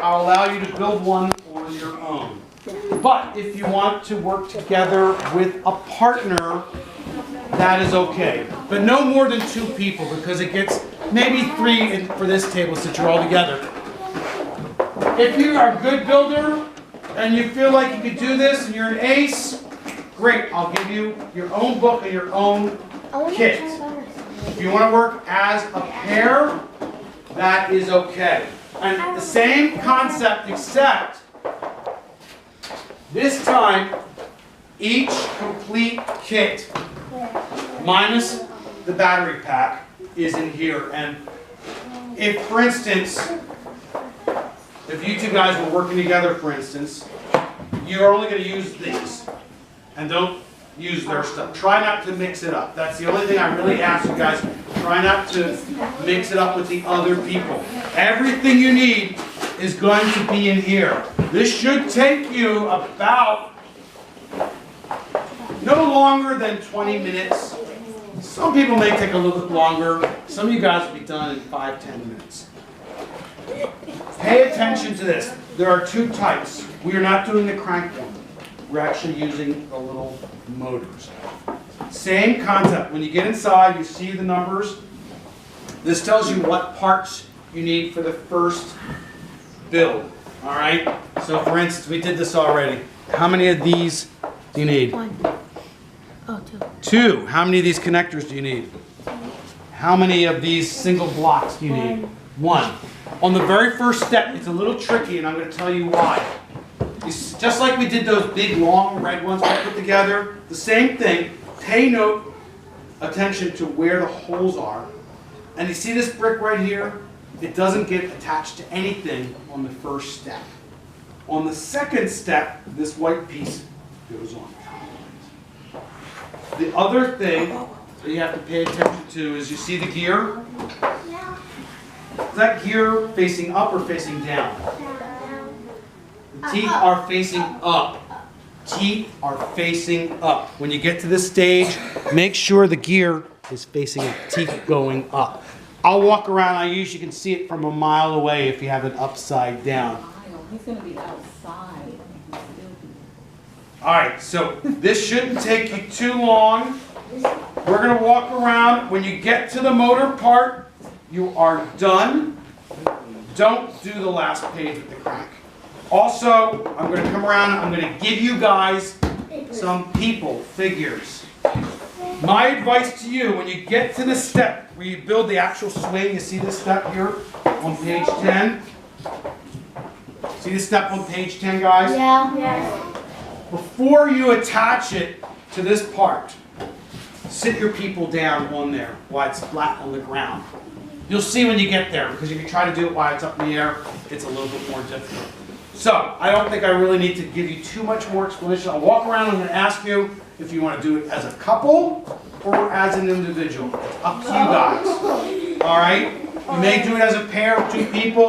I'll allow you to build one on your own. But if you want to work together with a partner, that is okay. But no more than 2 people, because it gets maybe 3 for this table since you're all together. If you are a good builder and you feel like you could do this and you're an ace, great. I'll give you your own book and your own kit. If you want to work as a pair, that is okay. And the same concept, except this time, each complete kit, minus the battery pack, is in here. And if, for instance, if you 2 guys were working together, for instance, you're only going to use these. And don't use their stuff. Try not to mix it up. That's the only thing I really ask you guys. Try not to mix it up with the other people. Everything you need is going to be in here. This should take you about no longer than 20 minutes. Some people may take a little bit longer. Some of you guys will be done in 5-10 minutes. Pay attention to this. There are 2 types. We are not doing the crank one. We're actually using the little motors. Same concept. When you get inside, you see the numbers. This tells you what parts you need for the first build. All right? So for instance, we did this already. How many of these do you need? 1. Oh, 2. 2. How many of these connectors do you need? How many of these single blocks do you need? 1. On the very first step, it's a little tricky, and I'm going to tell you why. Just like we did those big, long red ones we put together, the same thing. Pay attention to where the holes are. And you see this brick right here? It doesn't get attached to anything on the first step. On the second step, this white piece goes on. The other thing that you have to pay attention to is you see the gear? Is that gear facing up or facing down? The teeth are facing up. Teeth are facing up. When you get to this stage, make sure the gear is facing up. Teeth going up. I'll walk around. I usually can see it from a mile away if you have it upside down. He's going to be outside. All right, so this shouldn't take you too long. We're going to walk around. When you get to the motor part, you are done. Don't do the last page with the crank. Also, I'm going to come around and I'm going to give you guys some people, figures. My advice to you, when you get to the step where you build the actual swing, you see this step here on page 10? See this step on page 10, guys? Yeah. Before you attach it to this part, sit your people down on there while it's flat on the ground. You'll see when you get there, because if you try to do it while it's up in the air, it's a little bit more difficult. So, I don't think I really need to give you too much more explanation. I'll walk around and I'm going to ask you if you want to do it as a couple or as an individual. It's up to you guys. All right? You may do it as a pair of 2 people.